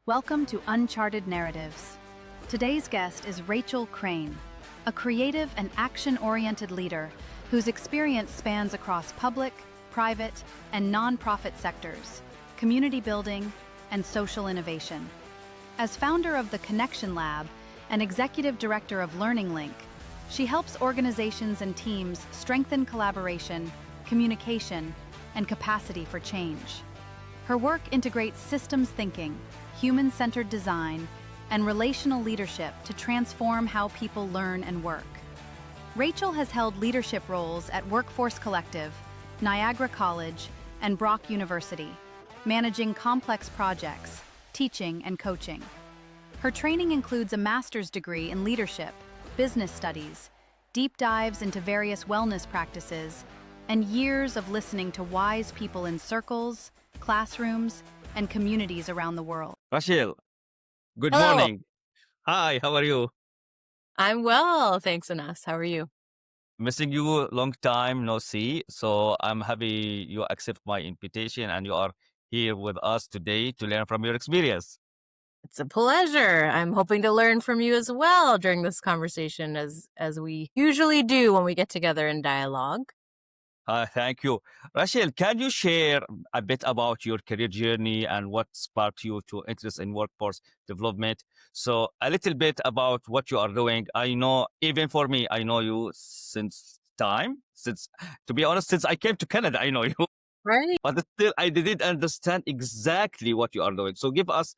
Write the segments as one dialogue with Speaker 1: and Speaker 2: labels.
Speaker 1: Welcome to Uncharted Narratives. Today's guest is Rachel Crane, a creative and action-oriented leader whose experience spans across public, private, and nonprofit sectors, community building, and social innovation. As founder of the Connection Lab and executive director of Learning Link, she helps organizations and teams strengthen collaboration, communication, and capacity for change. Her work integrates systems thinking, human-centered design, and relational leadership to transform how people learn and work. Rachel has held leadership roles at Workforce Collective, Niagara College, and Brock University, managing complex projects, teaching, and coaching. Her training includes a master's degree in leadership, business studies, deep dives into various wellness practices, and years of listening to wise people in circles, classrooms, and communities around the world.
Speaker 2: Rachel, good
Speaker 3: Hello.
Speaker 2: morning. Hi, how are you?
Speaker 3: I'm well, thanks, Anas. How are you?
Speaker 2: Missing you long time no see. So I'm happy you accept my invitation and you are here with us today to learn from your experience.
Speaker 3: It's a pleasure. I'm hoping to learn from you as well during this conversation, as we usually do when we get together in dialogue.
Speaker 2: Thank you. Rachel, can you share a bit about your career journey and what sparked you to interest in workforce development? So a little bit about what you are doing. I know, even for me, I know you to be honest, since I came to Canada, I know you,
Speaker 3: Right.
Speaker 2: but still I didn't understand exactly what you are doing. So give us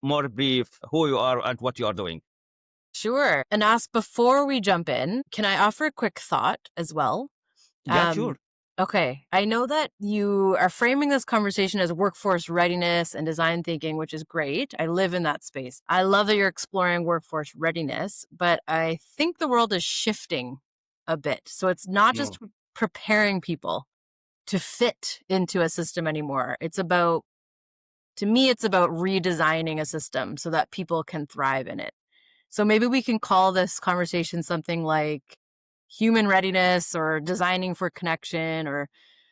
Speaker 2: more brief who you are and what you are doing.
Speaker 3: Sure. Anas, before we jump in, can I offer a quick thought as well?
Speaker 2: Yeah, sure.
Speaker 3: Okay. I know that you are framing this conversation as workforce readiness and design thinking, which is great. I live in that space. I love that you're exploring workforce readiness, but I think the world is shifting a bit. So it's not just preparing people to fit into a system anymore. To me, it's about redesigning a system so that people can thrive in it. So maybe we can call this conversation something like human readiness or designing for connection or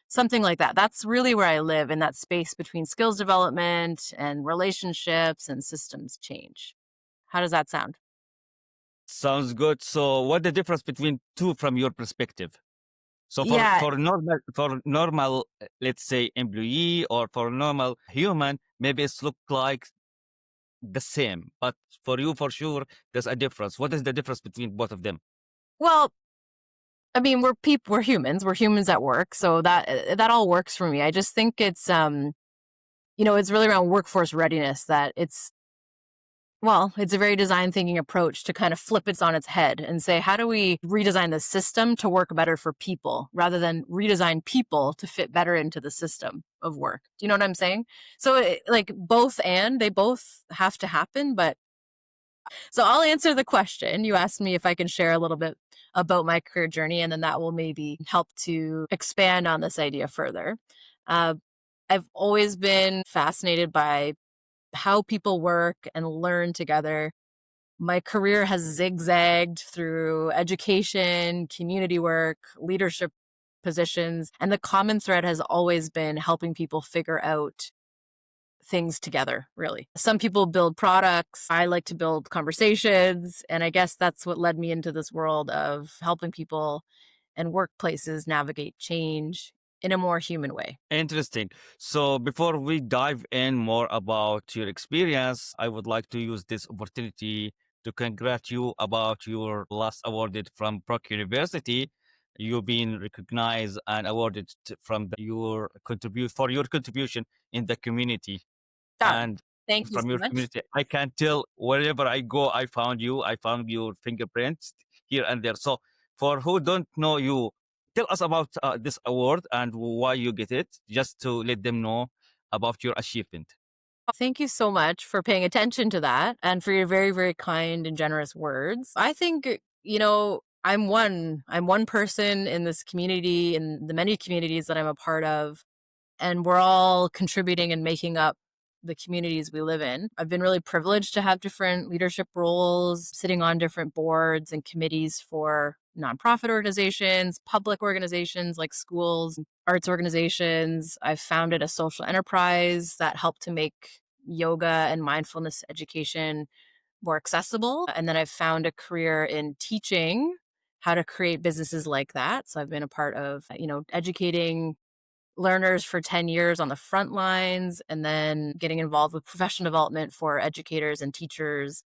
Speaker 3: something like that. That's really where I live, in that space between skills development and relationships and systems change. How does that sound?
Speaker 2: Sounds good. So what the difference between two from your perspective? So
Speaker 3: Yeah,
Speaker 2: for normal, let's say employee or for normal human, maybe it's look like the same, but for you, for sure, there's a difference. What is the difference between both of them?
Speaker 3: well, I mean, we're humans. We're humans at work, so that all works for me. I just think it's it's really around workforce readiness, that it's a very design thinking approach to kind of flip it on its head and say, how do we redesign the system to work better for people rather than redesign people to fit better into the system of work? Do you know what I'm saying? So they both have to happen. So I'll answer the question. You asked me if I can share a little bit about my career journey, and then that will maybe help to expand on this idea further. Uh, I've always been fascinated by how people work and learn together. My career has zigzagged through education, community work, leadership positions, and the common thread has always been helping people figure out things together, really. Some people build products. I like to build conversations. And I guess that's what led me into this world of helping people and workplaces navigate change in a more human way.
Speaker 2: Interesting. So before we dive in more about your experience, I would like to use this opportunity to congratulate you about your last awarded from Brock University. You've been recognized and awarded your contribution in the community. And
Speaker 3: Thank you
Speaker 2: from
Speaker 3: so
Speaker 2: your
Speaker 3: much.
Speaker 2: community, I can tell wherever I go, I found you. I found your fingerprints here and there. So for who don't know you, tell us about this award and why you get it, just to let them know about your achievement.
Speaker 3: Thank you so much for paying attention to that and for your very, very kind and generous words. I think, I'm one person in this community, in the many communities that I'm a part of, and we're all contributing and making up the communities we live in. I've been really privileged to have different leadership roles, sitting on different boards and committees for nonprofit organizations, public organizations like schools, arts organizations. I've founded a social enterprise that helped to make yoga and mindfulness education more accessible. And then I've found a career in teaching how to create businesses like that. So I've been a part of, educating learners for 10 years on the front lines and then getting involved with professional development for educators and teachers.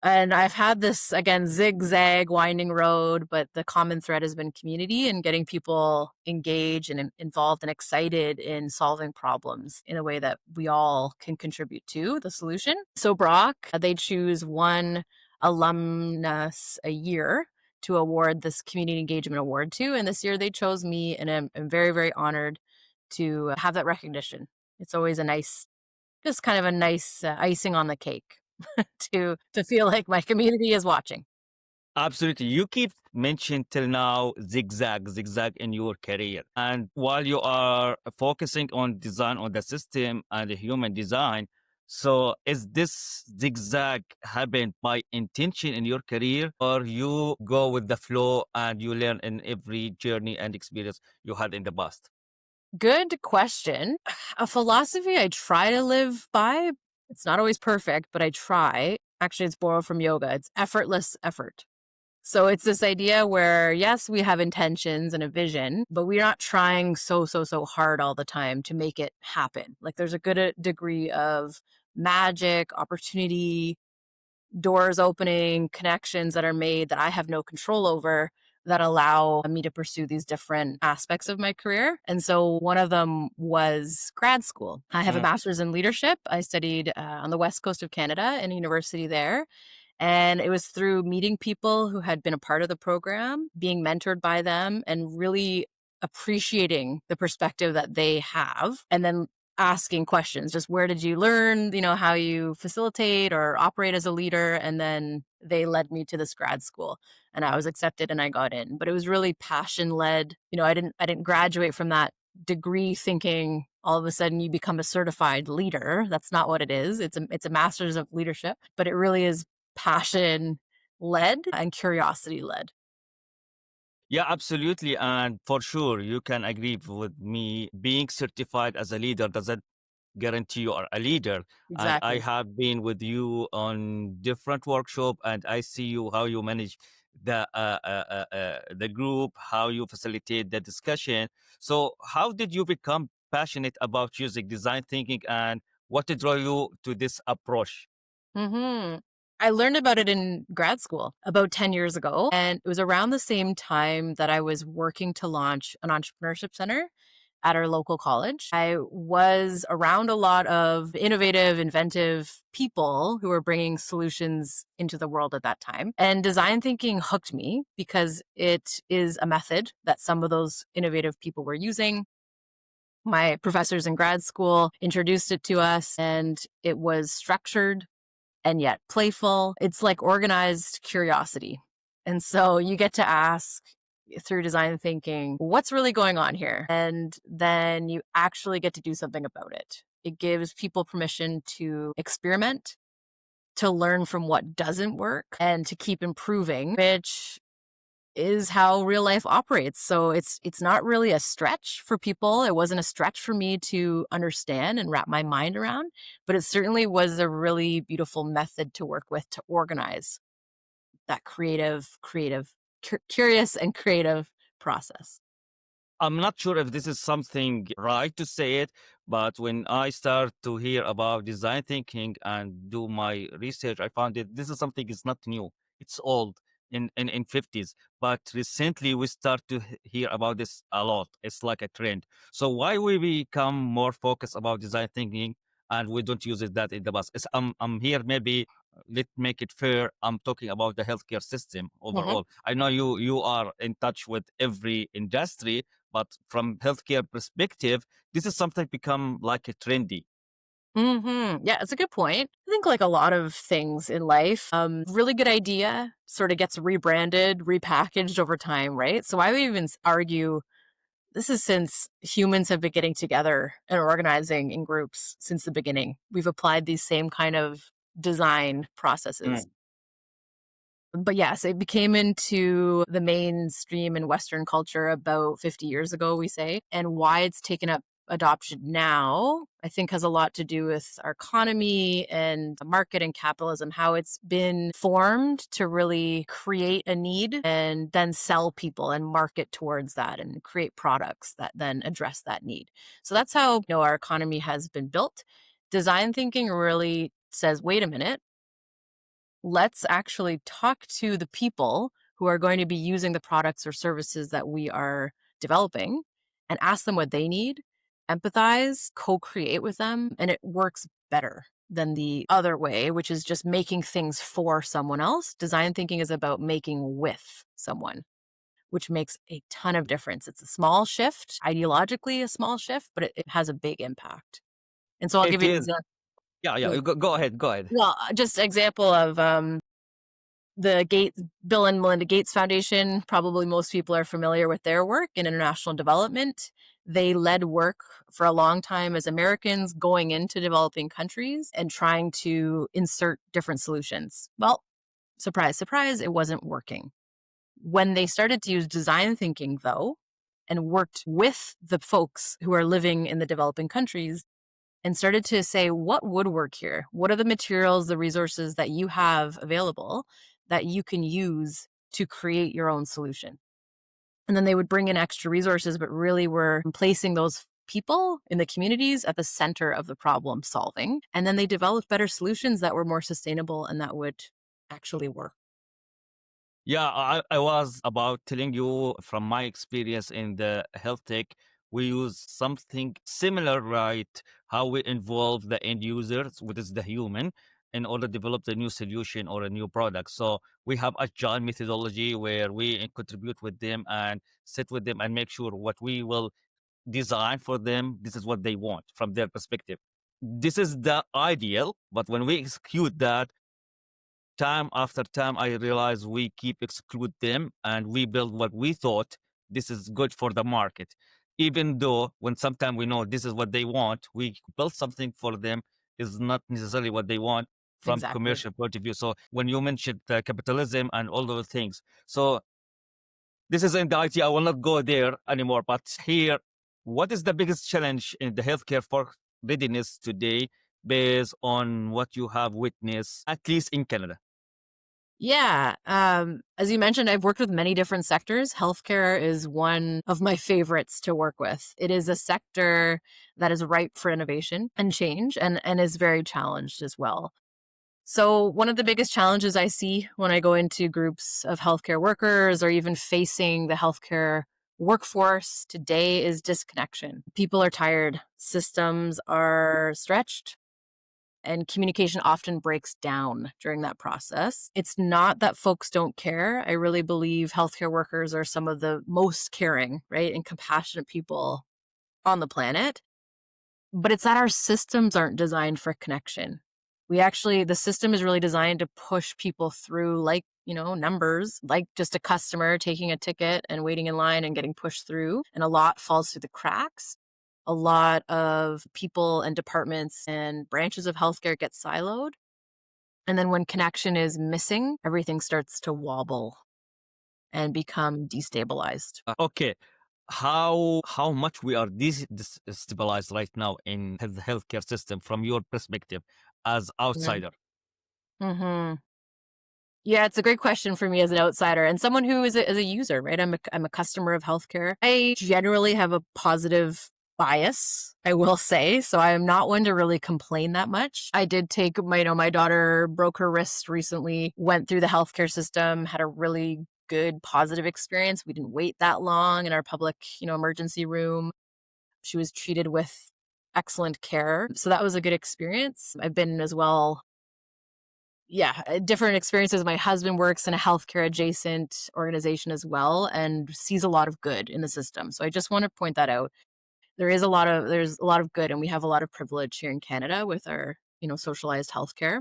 Speaker 3: And I've had this, again, zigzag winding road, but the common thread has been community and getting people engaged and involved and excited in solving problems in a way that we all can contribute to the solution. So Brock, they choose one alumnus a year to award this community engagement award to. And this year they chose me, and I'm very, very honored to have that recognition. It's always just kind of a nice icing on the cake to feel like my community is watching.
Speaker 2: Absolutely. You keep mentioning till now zigzag in your career. And while you are focusing on design on the system and the human design, so is this zigzag happen by intention in your career, or you go with the flow and you learn in every journey and experience you had in the past?
Speaker 3: Good question. A philosophy I try to live by. It's not always perfect, but I try. Actually, it's borrowed from yoga. It's effortless effort. So it's this idea where, yes, we have intentions and a vision, but we're not trying so hard all the time to make it happen. Like there's a good degree of magic, opportunity, doors opening, connections that are made that I have no control over that allow me to pursue these different aspects of my career. And so one of them was grad school. I have a master's in leadership. I studied on the west coast of Canada in a university there. And it was through meeting people who had been a part of the program, being mentored by them, and really appreciating the perspective that they have. And then asking questions, just where did you learn, how you facilitate or operate as a leader? And then they led me to this grad school and I was accepted and I got in. But it was really passion led. I didn't graduate from that degree thinking all of a sudden you become a certified leader. That's not what it is. It's a master's of leadership, but it really is passion led and curiosity led.
Speaker 2: Yeah, absolutely. And for sure, you can agree with me. Being certified as a leader doesn't guarantee you are a leader. And I
Speaker 3: Exactly.
Speaker 2: have been with you on different workshop, and I see you how you manage the group, how you facilitate the discussion. So, how did you become passionate about using design thinking, and what did draw you to this approach?
Speaker 3: hmm I learned about it in grad school about 10 years ago. And it was around the same time that I was working to launch an entrepreneurship center at our local college. I was around a lot of innovative, inventive people who were bringing solutions into the world at that time. And design thinking hooked me because it is a method that some of those innovative people were using. My professors in grad school introduced it to us, and it was structured and yet playful. It's like organized curiosity. And so you get to ask through design thinking, what's really going on here? And then you actually get to do something about it. It gives people permission to experiment, to learn from what doesn't work, and to keep improving, which is how real life operates. So it's not really a stretch for people. It wasn't a stretch for me to understand and wrap my mind around, but it certainly was a really beautiful method to work with to organize that curious and creative process.
Speaker 2: I'm not sure if this is something right to say it, but when I start to hear about design thinking and do my research, I found it this is something is not new. It's old in 50s. But recently we start to hear about this a lot. It's like a trend. So why we become more focused about design thinking and we don't use it that in the past? I'm here maybe let's make it fair. I'm talking about the healthcare system
Speaker 3: Mhm.
Speaker 2: overall. I know you are in touch with every industry, but from healthcare perspective, this is something become like a trendy.
Speaker 3: Yeah, it's a good point. I think like a lot of things in life, really good idea sort of gets rebranded, repackaged over time, right? So I would even argue this is since humans have been getting together and organizing in groups since the beginning. We've applied these same kind of design processes.
Speaker 2: Mm.
Speaker 3: But yes, it became into the mainstream in Western culture about 50 years ago, we say, and why it's taken up adoption now, I think has a lot to do with our economy and the market and capitalism, how it's been formed to really create a need and then sell people and market towards that and create products that then address that need. So that's how, our economy has been built. Design thinking really says, wait a minute, let's actually talk to the people who are going to be using the products or services that we are developing and ask them what they need, empathize, co-create with them, and it works better than the other way, which is just making things for someone else. Design thinking is about making with someone, which makes a ton of difference. It's a small shift, ideologically a small shift, but it has a big impact. And so I'll give
Speaker 2: It
Speaker 3: you an
Speaker 2: is.
Speaker 3: example.
Speaker 2: Yeah, yeah. Go ahead. Go ahead.
Speaker 3: Well, just example of the Bill and Melinda Gates Foundation. Probably most people are familiar with their work in international development. They led work for a long time as Americans going into developing countries and trying to insert different solutions. Well, surprise, surprise, it wasn't working. When they started to use design thinking, though, and worked with the folks who are living in the developing countries, and started to say, what would work here? What are the materials, the resources that you have available that you can use to create your own solution? And then they would bring in extra resources, but really were placing those people in the communities at the center of the problem solving. And then they developed better solutions that were more sustainable and that would actually work.
Speaker 2: Yeah, I was about telling you from my experience in the health tech, we use something similar, right? How we involve the end users, which is the human, in order to develop the new solution or a new product. So we have agile methodology where we contribute with them and sit with them and make sure what we will design for them, this is what they want from their perspective. This is the ideal, but when we execute that, time after time, I realize we keep exclude them and we build what we thought this is good for the market. Even though when sometimes we know this is what they want, we build something for them is not necessarily what they want from
Speaker 3: Exactly.
Speaker 2: commercial point of view. So when you mentioned capitalism and all those things, so this is in the IT, I will not go there anymore. But here, what is the biggest challenge in the healthcare for readiness today based on what you have witnessed, at least in Canada?
Speaker 3: Yeah. As you mentioned, I've worked with many different sectors. Healthcare is one of my favorites to work with. It is a sector that is ripe for innovation and change and is very challenged as well. So one of the biggest challenges I see when I go into groups of healthcare workers or even facing the healthcare workforce today is disconnection. People are tired, systems are stretched, and communication often breaks down during that process. It's not that folks don't care. I really believe healthcare workers are some of the most caring, right, and compassionate people on the planet. But it's that our systems aren't designed for connection. The system is really designed to push people through like, numbers, like just a customer taking a ticket and waiting in line and getting pushed through. And a lot falls through the cracks. A lot of people and departments and branches of healthcare get siloed. And then when connection is missing, everything starts to wobble and become destabilized.
Speaker 2: Okay, how much we are destabilized right now in the healthcare system from your perspective as outsider?
Speaker 3: Mm-hmm. Yeah, it's a great question for me as an outsider and someone who is a user, right? I'm a customer of healthcare. I generally have a positive bias, I will say. So I am not one to really complain that much. I did take my daughter broke her wrist recently, went through the healthcare system, had a really good positive experience. We didn't wait that long in our public, emergency room. She was treated with excellent care. So that was a good experience. I've been as well, different experiences. My husband works in a healthcare adjacent organization as well and sees a lot of good in the system. So I just want to point that out. There's a lot of good, and we have a lot of privilege here in Canada with our, socialized healthcare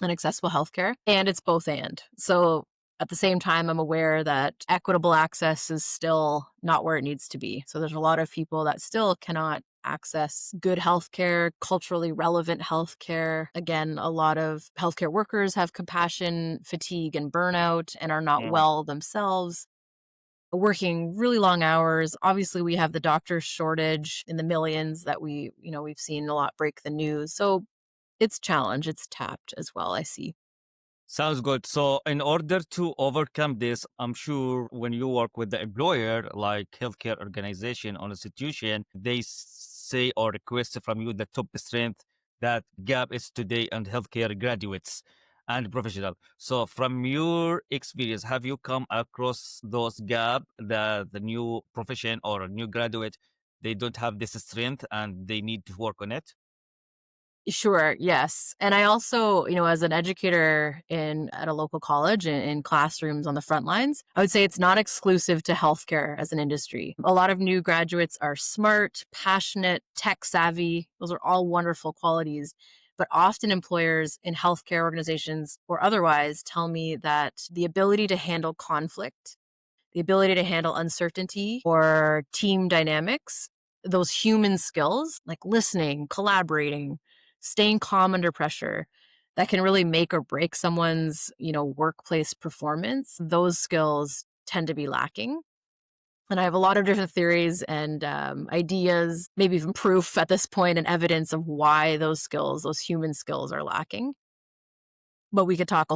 Speaker 3: and accessible healthcare. And it's both and. So at the same time, I'm aware that equitable access is still not where it needs to be. So there's a lot of people that still cannot access good healthcare, culturally relevant healthcare. Again, a lot of healthcare workers have compassion fatigue and burnout and are not
Speaker 2: Mm.
Speaker 3: well themselves. working really long hours. Obviously, we have the doctor shortage in the millions that we've seen a lot break the news. So it's challenged, it's tapped as well, I see.
Speaker 2: Sounds good. So, in order to overcome this, I'm sure when you work with the employer, like healthcare organization or institution, they say or request from you the top strength that gap is today and healthcare graduates and professional. So, from your experience, have you come across those gap that the new profession or a new graduate they don't have this strength and they need to work on it?
Speaker 3: Sure, yes. And I also, as an educator at a local college in classrooms on the front lines, I would say it's not exclusive to healthcare as an industry. A lot of new graduates are smart, passionate, tech savvy. Those are all wonderful qualities. But often employers in healthcare organizations or otherwise tell me that the ability to handle conflict, the ability to handle uncertainty or team dynamics, those human skills like listening, collaborating, staying calm under pressure, that can really make or break someone's, workplace performance. Those skills tend to be lacking. And I have a lot of different theories and ideas, maybe even proof at this point and evidence of why those skills, those human skills, are lacking. But we could have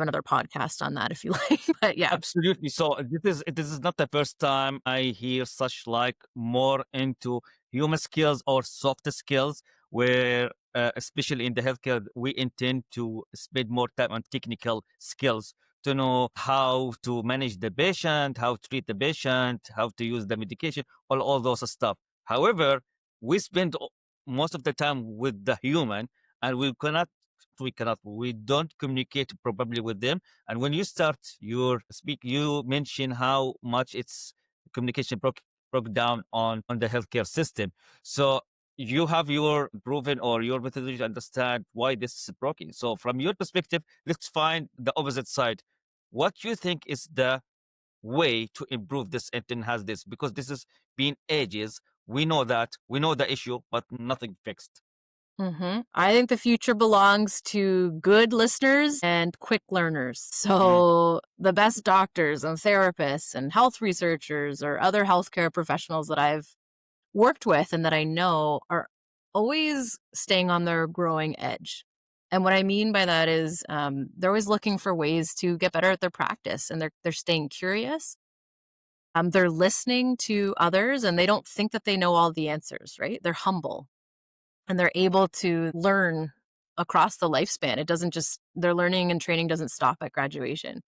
Speaker 3: another podcast on that if you like. But yeah.
Speaker 2: Absolutely. So this is not the first time I hear such like more into human skills or soft skills, where especially in the healthcare we intend to spend more time on technical skills to know how to manage the patient, how to treat the patient, how to use the medication, all those stuff. However, we spend most of the time with the human, and we don't communicate probably with them. And when you start your speak, you mention how much its communication broke down on the healthcare system. So you have your proven or your methodology to understand why this is broken. So from your perspective, let's find the opposite side. What you think is the way to improve this and enhance this? Because this has been ages. We know the issue, but nothing fixed.
Speaker 3: I think the future belongs to good listeners and quick learners.
Speaker 2: Mm.
Speaker 3: So, the best doctors and therapists and health researchers or other healthcare professionals that I've worked with and that I know are always staying on their growing edge. And what I mean by that is they're always looking for ways to get better at their practice, and they're staying curious. They're listening to others, and they don't think that they know all the answers, right? They're humble and they're able to learn across the lifespan. It doesn't just Their learning and training doesn't stop at graduation.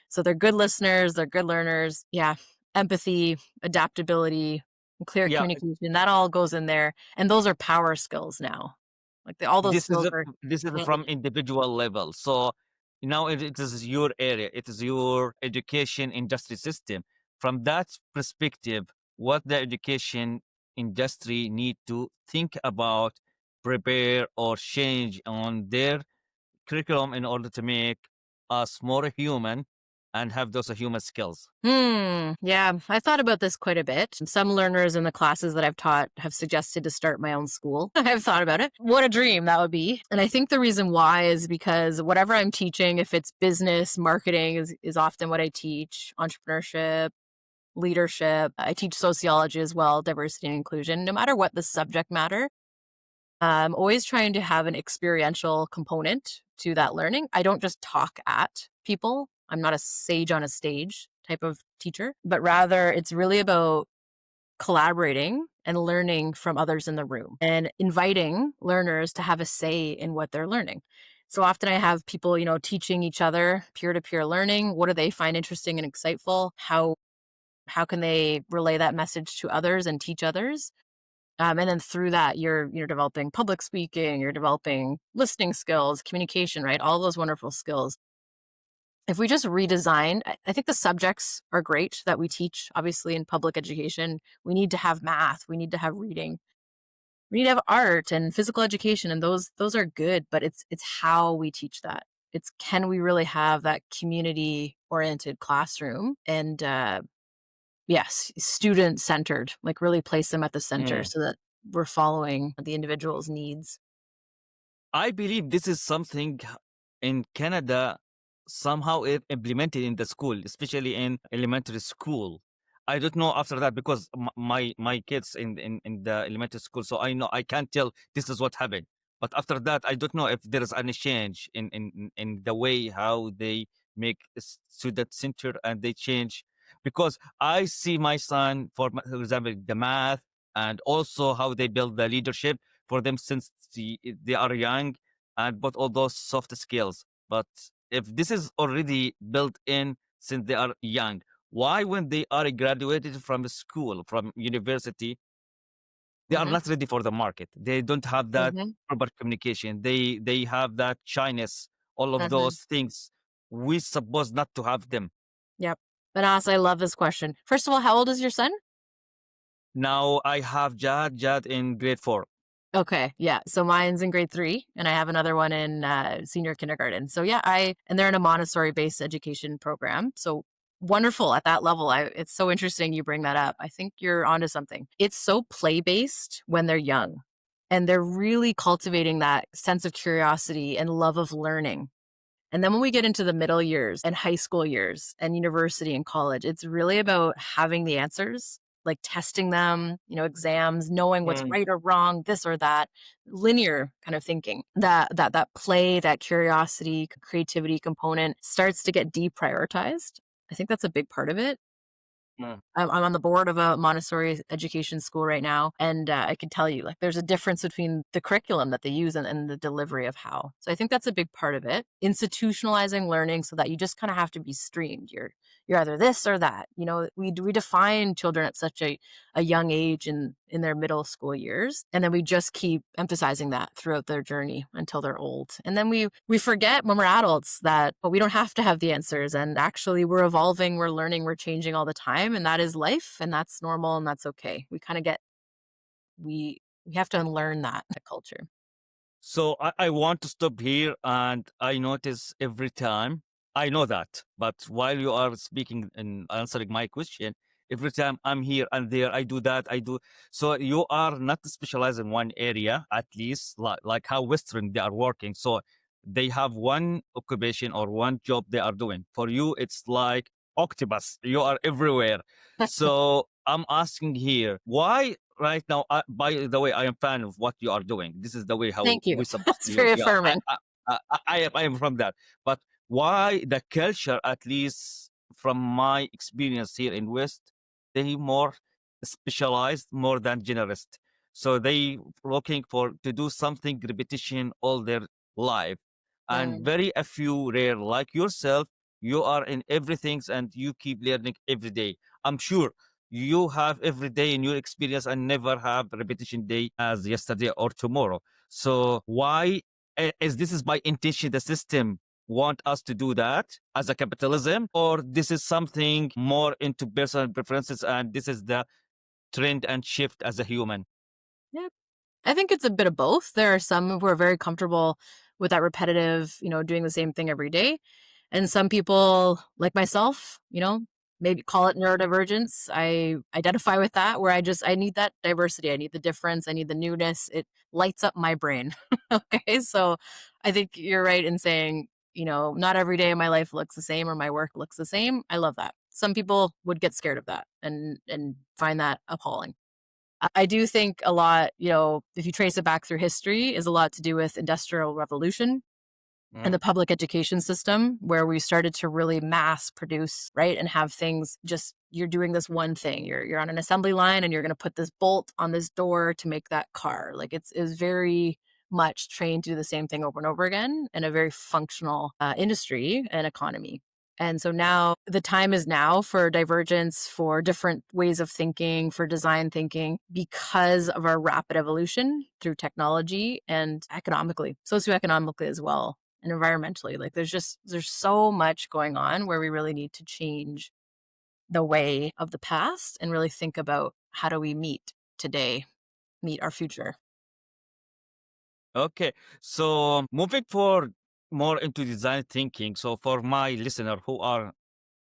Speaker 3: So they're good listeners, they're good learners. Yeah, empathy, adaptability, clear
Speaker 2: Yeah,
Speaker 3: communication, that all goes in there. And those are power skills now. All those skills are
Speaker 2: this is from
Speaker 3: managed.
Speaker 2: individual level. So now it is your area, it is your education industry system. From that perspective, what the education industry need to think about, prepare or change on their curriculum in order to make us more human and have those human skills.
Speaker 3: Yeah, I thought about this quite a bit. Some learners in the classes that I've taught have suggested to start my own school. I've thought about it. What a dream that would be. And I think the reason why is because whatever I'm teaching, if it's business, marketing is often what I teach, entrepreneurship, leadership. I teach sociology as well, diversity and inclusion. No matter what the subject matter, I'm always trying to have an experiential component to that learning. I don't just talk at people. I'm not a sage on a stage type of teacher, but rather it's really about collaborating and learning from others in the room and inviting learners to have a say in what they're learning. So often I have people, teaching each other peer-to-peer learning. What do they find interesting and insightful? How can they relay that message to others and teach others? And then through that, you're developing public speaking, you're developing listening skills, communication, right? All those wonderful skills. If we just redesign, I think the subjects are great that we teach, obviously, in public education. We need to have math, we need to have reading, we need to have art and physical education, and those are good, but it's how we teach that. It's can we really have that community oriented classroom and yes, student centered, like really place them at the center
Speaker 2: Mm.
Speaker 3: so that we're following the individual's needs.
Speaker 2: I believe this is something in Canada somehow implemented in the school, especially in elementary school. I don't know after that because my kids in the elementary school, so I know I can't tell this is what happened. But after that, I don't know if there is any change in the way how they make student center and they change, because I see my son, for example, the math and also how they build the leadership for them since they are young, and but all those soft skills. But if this is already built in since they are young, why when they are graduated from school, from university, they are
Speaker 3: Hmm.
Speaker 2: not ready for the market? They don't have that
Speaker 3: Hmm.
Speaker 2: proper communication. They have that shyness, all of
Speaker 3: Hmm.
Speaker 2: those things. We supposed not to have them.
Speaker 3: Yep. Manas, I love this question. First of all, how old is your son?
Speaker 2: Now I have Jad in grade 4.
Speaker 3: Okay, yeah. So mine's in grade 3, and I have another one in senior kindergarten. So yeah, and they're in a Montessori-based education program. So wonderful at that level. It's so interesting you bring that up. I think you're onto something. It's so play-based when they're young, and they're really cultivating that sense of curiosity and love of learning. And then when we get into the middle years and high school years and university and college, it's really about having the answers, like testing them, exams, knowing what's
Speaker 2: Mm,
Speaker 3: right or wrong, this or that, linear kind of thinking. That play, that curiosity, creativity component starts to get deprioritized. I think that's a big part of it.
Speaker 2: mm.
Speaker 3: I'm on the board of a Montessori education school right now, and I can tell you, like, there's a difference between the curriculum that they use and the delivery of how. So I think that's a big part of it. Institutionalizing learning so that you just kind of have to be streamed. You're either this or that. We define children at such a young age in their middle school years, and then we just keep emphasizing that throughout their journey until they're old. And then we forget when we're adults that, but we don't have to have the answers, and actually we're evolving, we're learning, we're changing all the time, and that is life, and that's normal, and that's okay. We have to unlearn that culture.
Speaker 2: So I want to stop here, and I notice every time. I know that, but while you are speaking and answering my question, every time I'm here and there, I do that. I do. So you are not specialized in one area, at least like how Western they are working. So they have one occupation or one job they are doing. For you, it's like octopus. You are everywhere. So I'm asking here, why right now, by the way, I am fan of what you are doing. This is the way how
Speaker 3: Thank you.
Speaker 2: we supposed
Speaker 3: That's
Speaker 2: to.
Speaker 3: very
Speaker 2: Yeah,
Speaker 3: affirming.
Speaker 2: I am from that. But why the culture, at least from my experience here in West, they more specialized more than generalist. So they looking for to do something repetition all their life, and
Speaker 3: Mm,
Speaker 2: very a few rare like yourself. You are in everything and you keep learning every day. I'm sure you have every day in your experience and never have repetition day as yesterday or tomorrow. So why is this is by intention the system want us to do that as a capitalism, or this is something more into personal preferences and this is the trend and shift as a human?
Speaker 3: yeah. I think it's a bit of both. There are some who are very comfortable with that repetitive, doing the same thing every day. And some people, like myself, maybe call it neurodivergence. I identify with that, where I need that diversity. I need the difference. I need the newness. It lights up my brain. Okay. So I think you're right in saying, not every day of my life looks the same or my work looks the same. I love that. Some people would get scared of that and find that appalling. I do think a lot, if you trace it back through history, is a lot to do with industrial revolution and the
Speaker 2: Mm.
Speaker 3: public education system, where we started to really mass produce, right? And have things just, you're doing this one thing. You're on an assembly line and you're going to put this bolt on this door to make that car. Like it's very much trained to do the same thing over and over again in a very functional industry and economy. And so now the time is now for divergence, for different ways of thinking, for design thinking, because of our rapid evolution through technology and economically, socioeconomically as well, and environmentally. Like there's so much going on where we really need to change the way of the past and really think about how do we meet today, meet our future.
Speaker 2: Okay, so moving forward more into design thinking. So for my listener who are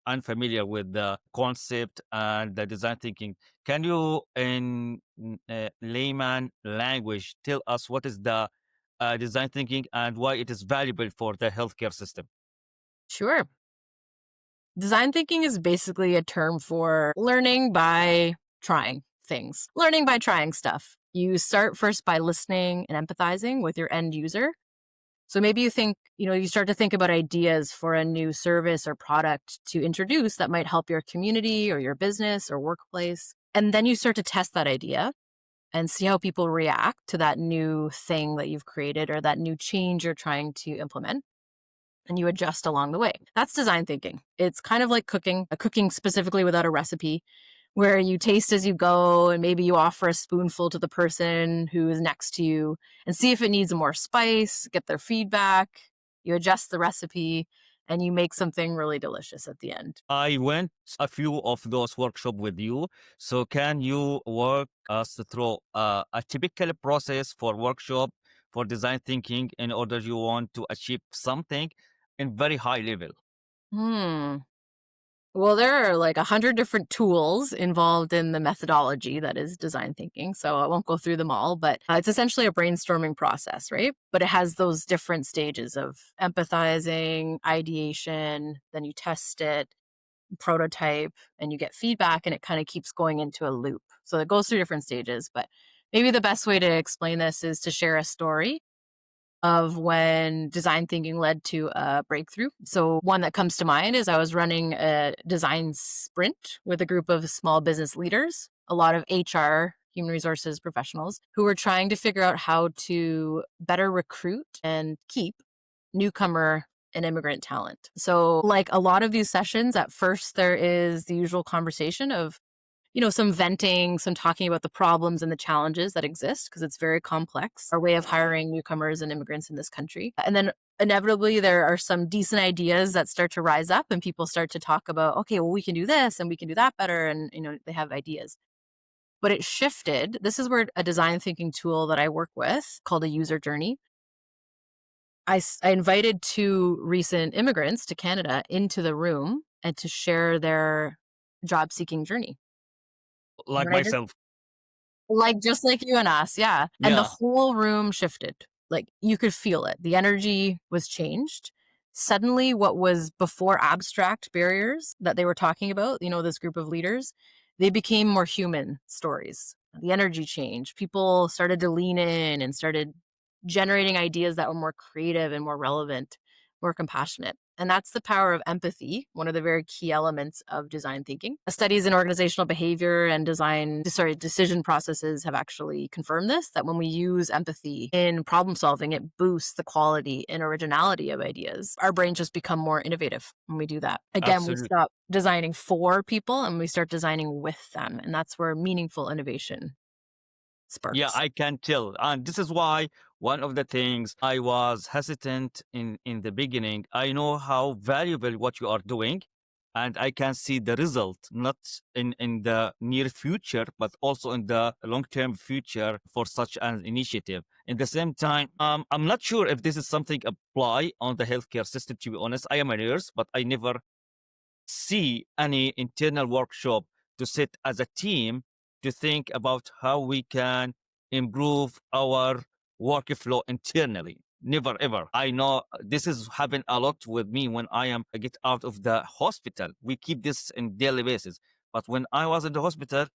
Speaker 2: unfamiliar with the concept and the design thinking, can you, in layman language, tell us what is the design thinking and why it is valuable for the healthcare system?
Speaker 3: Sure. Design thinking is basically a term for learning by trying things, learning by trying stuff. You start first by listening and empathizing with your end user. So maybe you start to think about ideas for a new service or product to introduce that might help your community or your business or workplace. And then you start to test that idea and see how people react to that new thing that you've created or that new change you're trying to implement. And you adjust along the way. That's design thinking. It's kind of like cooking specifically without a recipe, where you taste as you go and maybe you offer a spoonful to the person who is next to you and see if it needs more spice, get their feedback. You adjust the recipe and you make something really delicious at the end.
Speaker 2: I went a few of those workshops with you. So can you walk us through a typical process for workshop for design thinking in order you want to achieve something in very high level?
Speaker 3: Hmm. Well, there are like 100 different tools involved in the methodology that is design thinking. So I won't go through them all, but it's essentially a brainstorming process, right? But it has those different stages of empathizing, ideation, then you test it, prototype, and you get feedback, and it kind of keeps going into a loop. So it goes through different stages. But maybe the best way to explain this is to share a story of when design thinking led to a breakthrough. So, one that comes to mind is I was running a design sprint with a group of small business leaders, a lot of HR, human resources professionals, who were trying to figure out how to better recruit and keep newcomer and immigrant talent. So, like a lot of these sessions, at first, there is the usual conversation of some venting, some talking about the problems and the challenges that exist because it's very complex, our way of hiring newcomers and immigrants in this country. And then inevitably there are some decent ideas that start to rise up and people start to talk about, okay, well, we can do this and we can do that better. And, they have ideas. But it shifted. This is where a design thinking tool that I work with called a user journey. I invited two recent immigrants to Canada into the room and to share their job seeking journey. And
Speaker 2: Like
Speaker 3: what I did
Speaker 2: myself.
Speaker 3: Like, just like you and us, yeah, and the
Speaker 2: Yeah.
Speaker 3: whole room shifted. Like, you could feel it. The energy was changed. Suddenly, what was before abstract barriers that they were talking about, this group of leaders, they became more human stories. The energy changed. People started to lean in and started generating ideas that were more creative and more relevant, more compassionate. And that's the power of empathy, one of the very key elements of design thinking. Studies in organizational behavior and decision processes have actually confirmed this, that when we use empathy in problem solving, it boosts the quality and originality of ideas. Our brains just become more innovative when we do that. Again, we
Speaker 2: Absolutely.
Speaker 3: stop designing for people and we start designing with them. And that's where meaningful innovation
Speaker 2: Yeah,
Speaker 3: sparks.
Speaker 2: I can tell. And this is why one of the things I was hesitant in the beginning. I know how valuable what you are doing, and I can see the result, not in the near future, but also in the long-term future for such an initiative. In the same time, I'm not sure if this is something apply on the healthcare system, to be honest. I am a nurse, but I never see any internal workshop to sit as a team to think about how we can improve our workflow internally. Never ever. I know this is happen a lot with me when I get out of the hospital. We keep this in daily basis. But when I was in the hospital,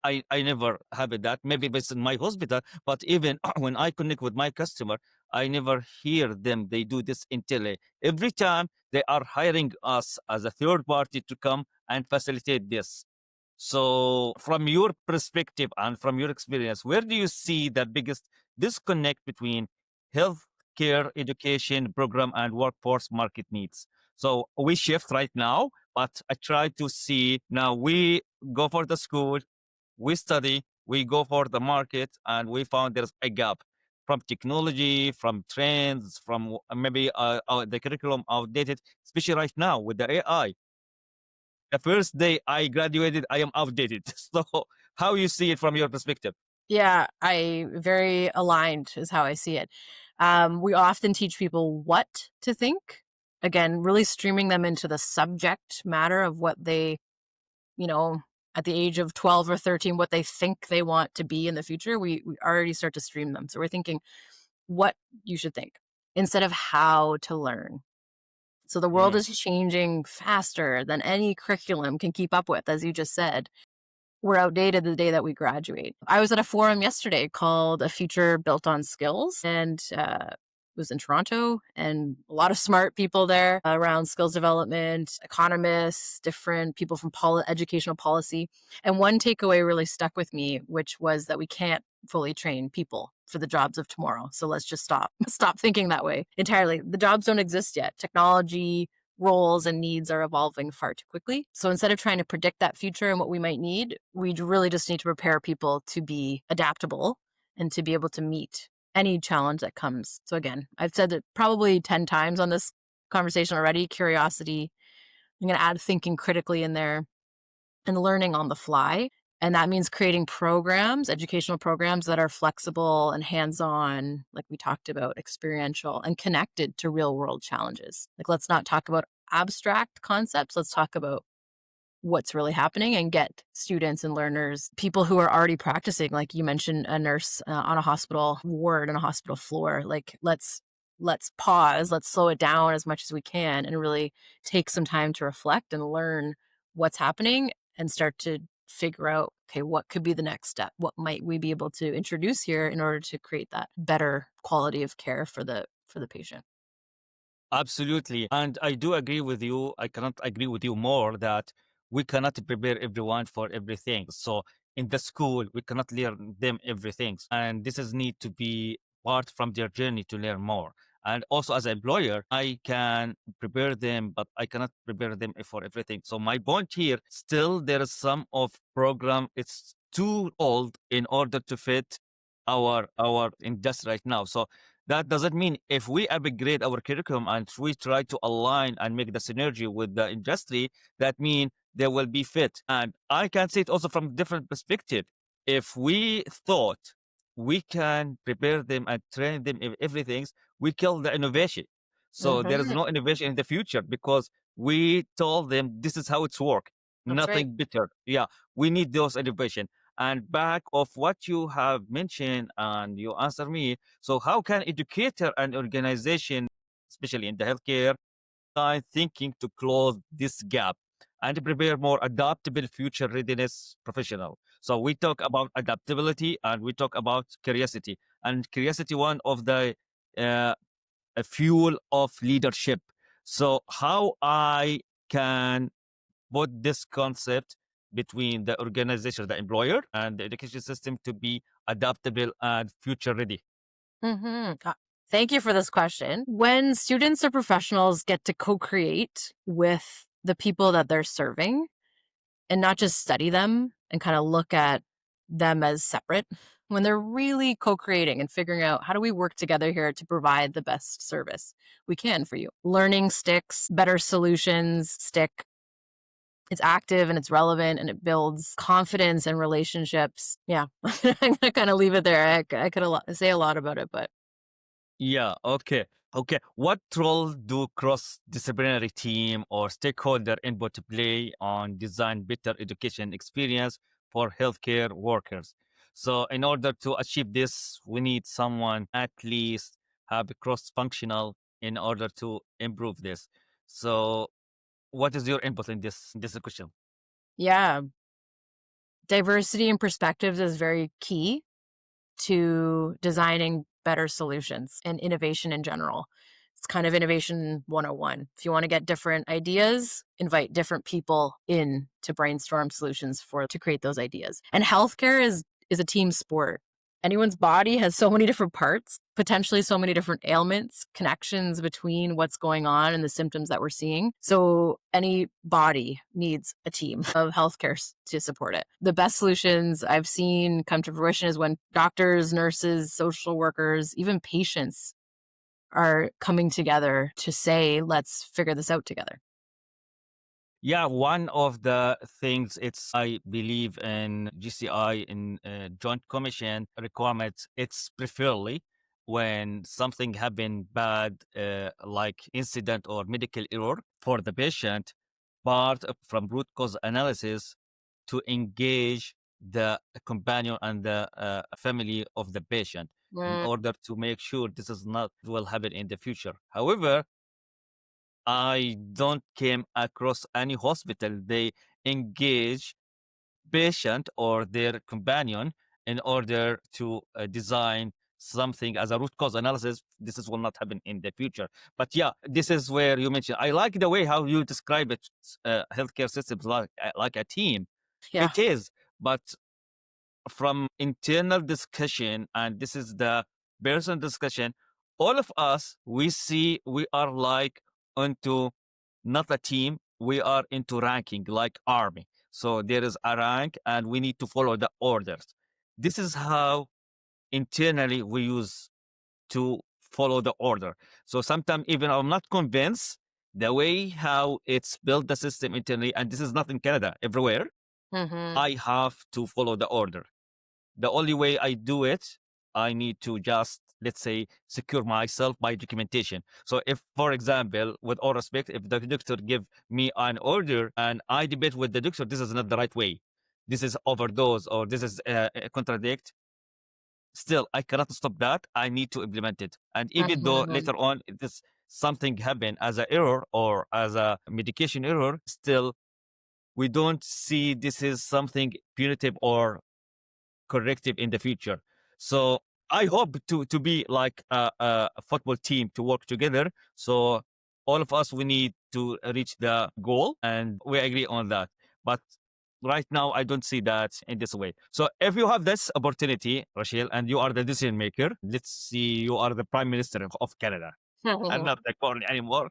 Speaker 2: I never have it that. Maybe it's in my hospital, but even when I connect with my customer, I never hear them. They do this in tele. Every time they are hiring us as a third party to come and facilitate this. So, from your perspective and from your experience, where do you see the biggest disconnect between healthcare education program and workforce market needs? So, we shift right now, but I try to see now we go for the school, we study, we go for the market, and we found there's a gap from technology, from trends, from maybe the curriculum outdated, especially right now with the AI. The first day I graduated, I am outdated. So how you see it from your perspective?
Speaker 3: Yeah, I very aligned is how I see it. We often teach people what to think. Again, really streaming them into the subject matter of what they, you know, at the age of 12 or 13, what they think they want to be in the future. We already start to stream them. So we're thinking what you should think instead of how to learn. So the world is changing faster than any curriculum can keep up with, as you just said. We're outdated the day that we graduate. I was at a forum yesterday called A Future Built on Skills, and it was in Toronto, and a lot of smart people there around skills development, economists, different people from educational policy. And one takeaway really stuck with me, which was that we can't fully train people for the jobs of tomorrow. So let's just stop thinking that way entirely. The jobs don't exist yet. Technology, roles and needs are evolving far too quickly. So instead of trying to predict that future and what we might need, we really just need to prepare people to be adaptable and to be able to meet any challenge that comes. So again, I've said it probably 10 times on this conversation already: curiosity. I'm going to add thinking critically in there, and learning on the fly. And that means creating programs, educational programs that are flexible and hands-on, like we talked about, experiential and connected to real world challenges. Like, let's not talk about abstract concepts. Let's talk about what's really happening and get students and learners, people who are already practicing, like you mentioned, a nurse on a hospital ward, on a hospital floor. Like, let's pause, let's slow it down as much as we can and really take some time to reflect and learn what's happening and start to figure out, okay, what could be the next step? What might we be able to introduce here in order to create that better quality of care for the patient?
Speaker 2: Absolutely. And I do agree with you. I cannot agree with you more that we cannot prepare everyone for everything. So in the school, we cannot learn them everything. And this is need to be part from their journey to learn more. And also as an employer, I can prepare them, but I cannot prepare them for everything. So my point here, still there is some of program, it's too old in order to fit our industry right now. So that doesn't mean if we upgrade our curriculum and we try to align and make the synergy with the industry, that means they will be fit. And I can see it also from different perspective. If we thought we can prepare them and train them in everything, we kill the innovation. So there is
Speaker 3: Mhm.
Speaker 2: no innovation in the future because we told them this is how it's work.
Speaker 3: That's right.
Speaker 2: Nothing better. Yeah, we need those innovation. And back of what you have mentioned and you answer me, so how can educator and organization, especially in the healthcare side, thinking to close this gap and prepare more adaptable future readiness professional? So we talk about adaptability and we talk about curiosity. And curiosity, one of the a fuel of leadership. So how I can put this concept between the organization, the employer, and the education system to be adaptable and future ready?
Speaker 3: Mhm. Thank you for this question. When students or professionals get to co-create with the people that they're serving and not just study them and kind of look at them as separate, when they're really co-creating and figuring out, how do we work together here to provide the best service we can for you? Learning sticks, better solutions stick. It's active and it's relevant and it builds confidence and relationships. Yeah, I'm gonna kind of leave it there. I could say a lot about it, but
Speaker 2: Yeah, okay. Okay. What role do cross-disciplinary team or stakeholder input play on design better education experience for healthcare workers? So in order to achieve this, we need someone at least have a cross-functional in order to improve this. So what is your input in this question?
Speaker 3: yeah, diversity and perspectives is very key to designing better solutions and innovation in general. It's kind of innovation 101. If you want to get different ideas, invite different people in to brainstorm solutions to create those ideas. And healthcare is a team sport. Anyone's body has so many different parts, potentially so many different ailments, connections between what's going on and the symptoms that we're seeing. So any body needs a team of healthcare to support it. The best solutions I've seen come to fruition is when doctors, nurses, social workers, even patients are coming together to say, let's figure this out together.
Speaker 2: Yeah, one of the things it's I believe in GCI in Joint Commission requirements. It's preferably when something happen bad, like incident or medical error for the patient, part from root cause analysis to engage the companion and the family of the patient in
Speaker 3: Mm,
Speaker 2: order to make sure this is not will happen in the future. However, I don't came across any hospital they engage patient or their companion in order to design something as a root cause analysis. This is will not happen in the future. But yeah, this is where you mentioned. I like the way how you describe it. Healthcare systems like a team.
Speaker 3: Yeah.
Speaker 2: It is, but from internal discussion, and this is the personal discussion, all of us we see we are like into not a team, we are into ranking like army. So there is a rank and we need to follow the orders. This is how internally we use to follow the order. So sometimes even I'm not convinced the way how it's built the system internally, and this is not in Canada, everywhere,
Speaker 3: Hmm.
Speaker 2: I have to follow the order. The only way I do it, I need to just, let's say, secure myself by documentation. So if, for example, with all respect, if the doctor give me an order and I debate with the doctor, this is not the right way. This is overdose or this is contradict. Still, I cannot stop that. I need to implement it. And even though
Speaker 3: Hmm.
Speaker 2: later on this something happen as an error or as a medication error, still we don't see this is something punitive or corrective in the future. So I hope to be like a football team to work together. So all of us we need to reach the goal, and we agree on that. But right now I don't see that in this way. So if you have this opportunity, Rachel, and you are the decision maker, let's see, you are the prime minister of Canada and not the corner anymore.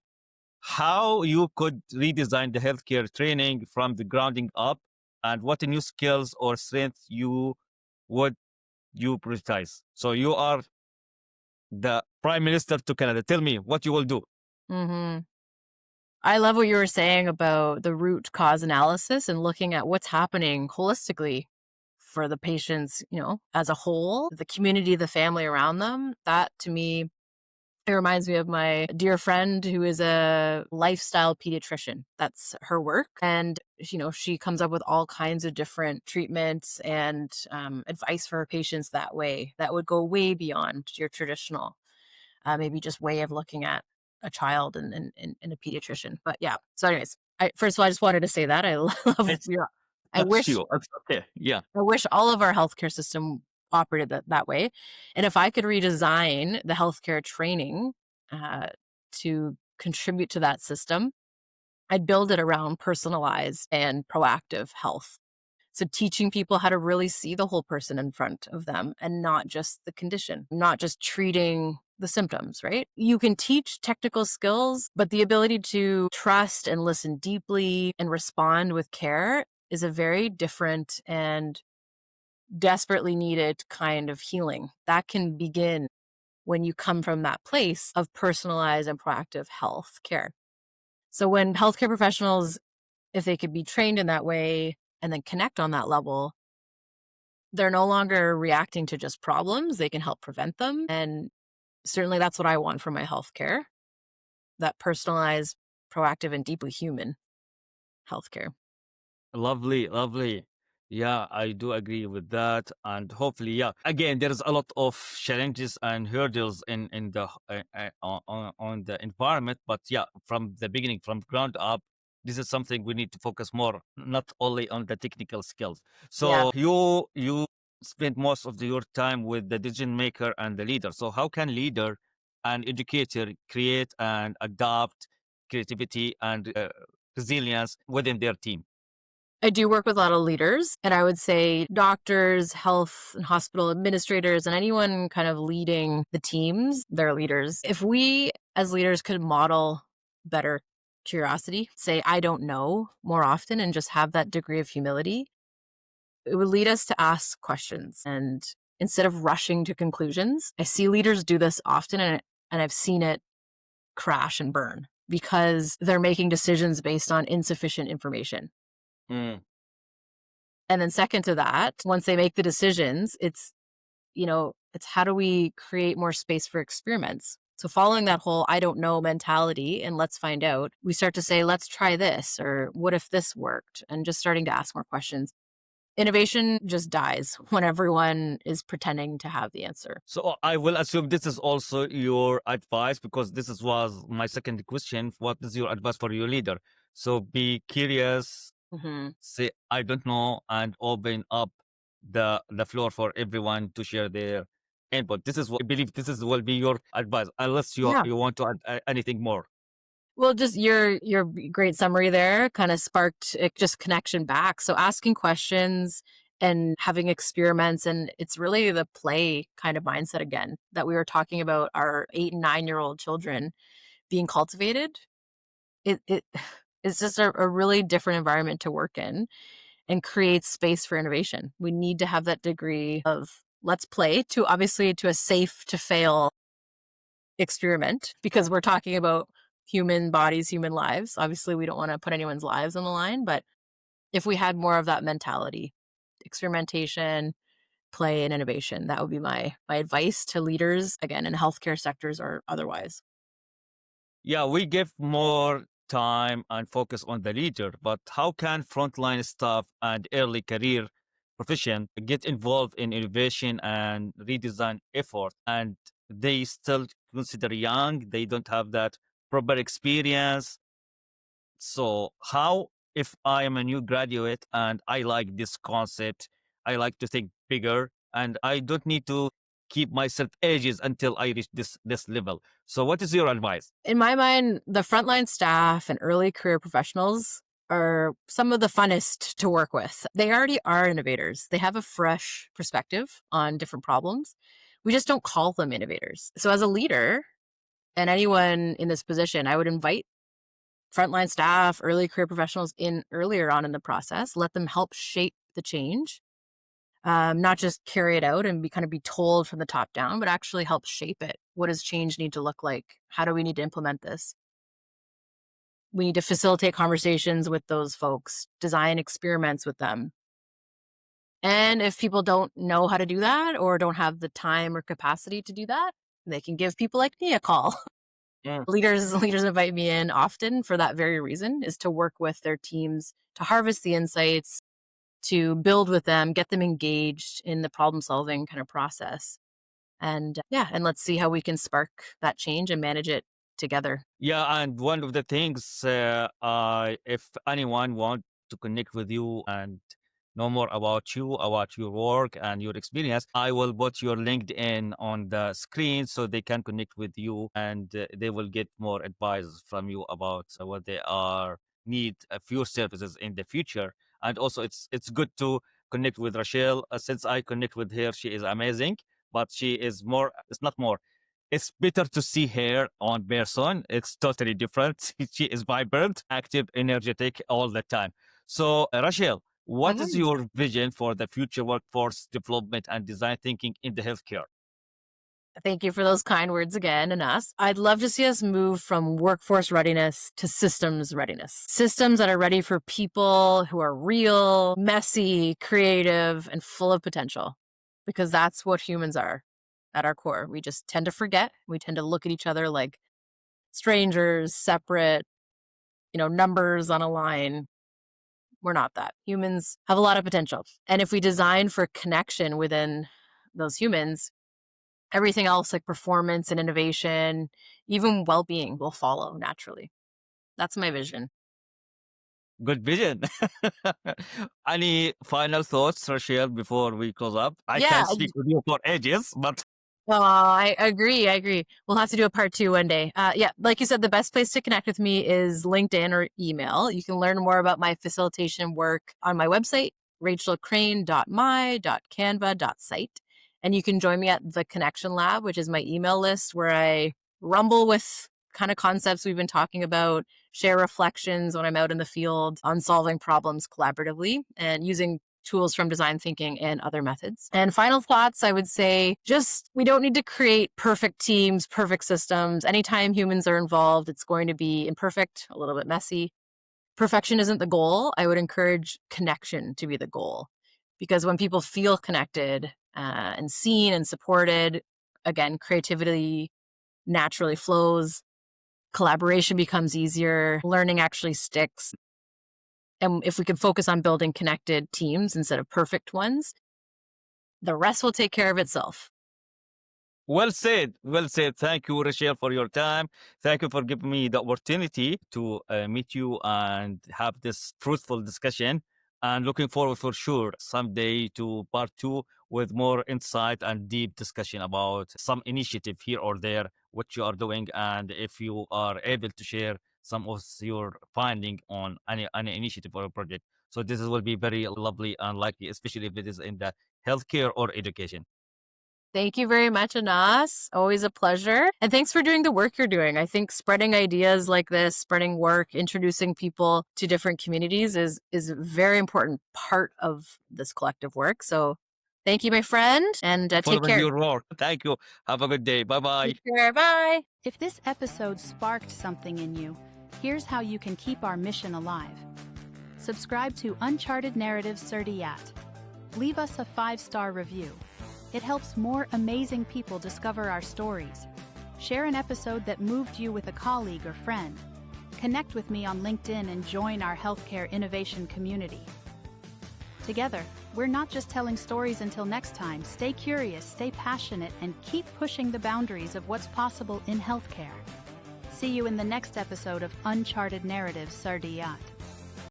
Speaker 2: How you could redesign the healthcare training from the grounding up, and what new skills or strengths you would you prioritize? So you are the prime minister to Canada. Tell me what you will do.
Speaker 3: Hmm. I love what you were saying about the root cause analysis and looking at what's happening holistically for the patients, as a whole, the community, the family around them. That to me, it reminds me of my dear friend who is a lifestyle pediatrician. That's her work. And, she comes up with all kinds of different treatments and advice for her patients that way that would go way beyond your traditional, maybe just way of looking at a child and a pediatrician. But yeah. So, anyways, first of all, I just wanted to say that I love
Speaker 2: It's
Speaker 3: your. I
Speaker 2: touched
Speaker 3: wish
Speaker 2: you. It's okay. Yeah.
Speaker 3: I wish all of our healthcare system operated that way. And if I could redesign the healthcare training uh, to contribute to that system, I'd build it around personalized and proactive health. So teaching people how to really see the whole person in front of them and not just the condition, not just treating the symptoms, right? You can teach technical skills, but the ability to trust and listen deeply and respond with care is a very different and desperately needed kind of healing that can begin when you come from that place of personalized and proactive health care. So when healthcare professionals, if they could be trained in that way and then connect on that level, they're no longer reacting to just problems, they can help prevent them. And certainly that's what I want for my healthcare, that personalized, proactive, and deeply human healthcare.
Speaker 2: Lovely, lovely. Yeah, I do agree with that, and hopefully, yeah. Again, there's a lot of challenges and hurdles in the on the environment, but yeah, from the beginning, from ground up, this is something we need to focus more, not only on the technical skills.
Speaker 3: Yeah.
Speaker 2: So you spend most of your time with the decision maker and the leader. So how can leader and educator create and adopt creativity and resilience within their team?
Speaker 3: I do work with a lot of leaders, and I would say doctors, health and hospital administrators, and anyone kind of leading the teams, they're leaders. If we as leaders could model better curiosity, say, I don't know more often, and just have that degree of humility, it would lead us to ask questions. And instead of rushing to conclusions, I see leaders do this often, and I've seen it crash and burn because they're making decisions based on insufficient information.
Speaker 2: Mm.
Speaker 3: And then second to that, once they make the decisions, it's how do we create more space for experiments? So following that whole I don't know mentality and let's find out, we start to say, let's try this, or what if this worked? And just starting to ask more questions. Innovation just dies when everyone is pretending to have the answer.
Speaker 2: So I will assume this is also your advice, because was my second question. What is your advice for your leader? So be curious,
Speaker 3: Hmm.
Speaker 2: say I don't know, and open up the floor for everyone to share their input. This is what I believe. This is will be your advice, unless
Speaker 3: Yeah.
Speaker 2: you want to add anything more.
Speaker 3: Well, just your great summary there kind of sparked just connection back. So asking questions and having experiments, and it's really the play kind of mindset again that we were talking about our 8 and 9-year-old children being cultivated. It it's just a really different environment to work in and creates space for innovation. We need to have that degree of let's play to obviously to a safe to fail experiment because we're talking about human bodies, human lives. Obviously, we don't want to put anyone's lives on the line, but if we had more of that mentality, experimentation, play, and innovation, that would be my advice to leaders, again, in healthcare sectors or otherwise.
Speaker 2: Yeah, we give more time and focus on the leader, but how can frontline staff and early career profession get involved in innovation and redesign effort? And they still consider young, they don't have that proper experience. So how, if I am a new graduate and I like this concept, I like to think bigger, and I don't need to keep myself ages until I reach this level. So what is your advice?
Speaker 3: In my mind, the frontline staff and early career professionals are some of the funnest to work with. They already are innovators. They have a fresh perspective on different problems. We just don't call them innovators. So as a leader and anyone in this position, I would invite frontline staff, early career professionals in earlier on in the process, let them help shape the change, not just carry it out and be told from the top down, but actually help shape it. What does change need to look like? How do we need to implement this? We need to facilitate conversations with those folks, design experiments with them. And if people don't know how to do that or don't have the time or capacity to do that, they can give people like me a call.
Speaker 2: Mm.
Speaker 3: Leaders invite me in often for that very reason, is to work with their teams, to harvest the insights, to build with them, get them engaged in the problem solving kind of process. And and let's see how we can spark that change and manage it together.
Speaker 2: Yeah, and one of the things, if anyone want to connect with you and know more about you, about your work and your experience, I will put your LinkedIn on the screen so they can connect with you, and they will get more advice from you about what they are need a few services in the future. And also, it's good to connect with Rachel. Since I connect with her, she is amazing, but she is more. It's not more, it's better to see her on person. It's totally different. She is vibrant, active, energetic all the time. So, Rachel, what is
Speaker 3: Mhm.
Speaker 2: your vision for the future workforce development and design thinking in the healthcare?
Speaker 3: Thank you for those kind words again and us. I'd love to see us move from workforce readiness to systems readiness. Systems that are ready for people who are real, messy, creative, and full of potential. Because that's what humans are at our core. We just tend to forget. We tend to look at each other like strangers, separate, numbers on a line. We're not that. Humans have a lot of potential. And if we design for connection within those humans, everything else like performance and innovation, even well-being will follow naturally. That's my vision.
Speaker 2: Good vision. Any final thoughts, Rachel, before we close up? I
Speaker 3: Yeah.
Speaker 2: can speak with you for ages, but
Speaker 3: Oh, I agree. I agree. We'll have to do a part 2 one day. Yeah, like you said, the best place to connect with me is LinkedIn or email. You can learn more about my facilitation work on my website, rachelcrane.my.canva.site. And you can join me at the Connection Lab, which is my email list where I rumble with kind of concepts we've been talking about, share reflections when I'm out in the field on solving problems collaboratively and using tools from design thinking and other methods. And final thoughts, I would say just we don't need to create perfect teams, perfect systems. Anytime humans are involved, it's going to be imperfect, a little bit messy. Perfection isn't the goal. I would encourage connection to be the goal. Because when people feel connected and seen and supported, again, creativity naturally flows, collaboration becomes easier, learning actually sticks. And if we can focus on building connected teams instead of perfect ones, the rest will take care of itself.
Speaker 2: Well said. Well said. Thank you, Rachel, for your time. Thank you for giving me the opportunity to meet you and have this fruitful discussion. And looking forward for sure someday to part two with more insight and deep discussion about some initiative here or there, what you are doing, and if you are able to share some of your finding on any initiative or a project. So this will be very lovely and likely, especially if it is in the healthcare or education.
Speaker 3: Thank you very much, Anas. Always a pleasure. And thanks for doing the work you're doing. I think spreading ideas like this, spreading work, introducing people to different communities is a very important part of this collective work. So thank you, my friend, and take
Speaker 2: Following
Speaker 3: care.
Speaker 2: your work. Thank you. Have a good day. Bye-bye.
Speaker 3: Take care. Bye.
Speaker 1: If this episode sparked something in you, here's how you can keep our mission alive. Subscribe to Uncharted Narratives Surdiyat. Leave us a 5-star review. It helps more amazing people discover our stories. Share an episode that moved you with a colleague or friend. Connect with me on LinkedIn and join our healthcare innovation community. Together, we're not just telling stories. Until next time, stay curious, stay passionate, and keep pushing the boundaries of what's possible in healthcare. See you in the next episode of Uncharted Narratives Surdiyat.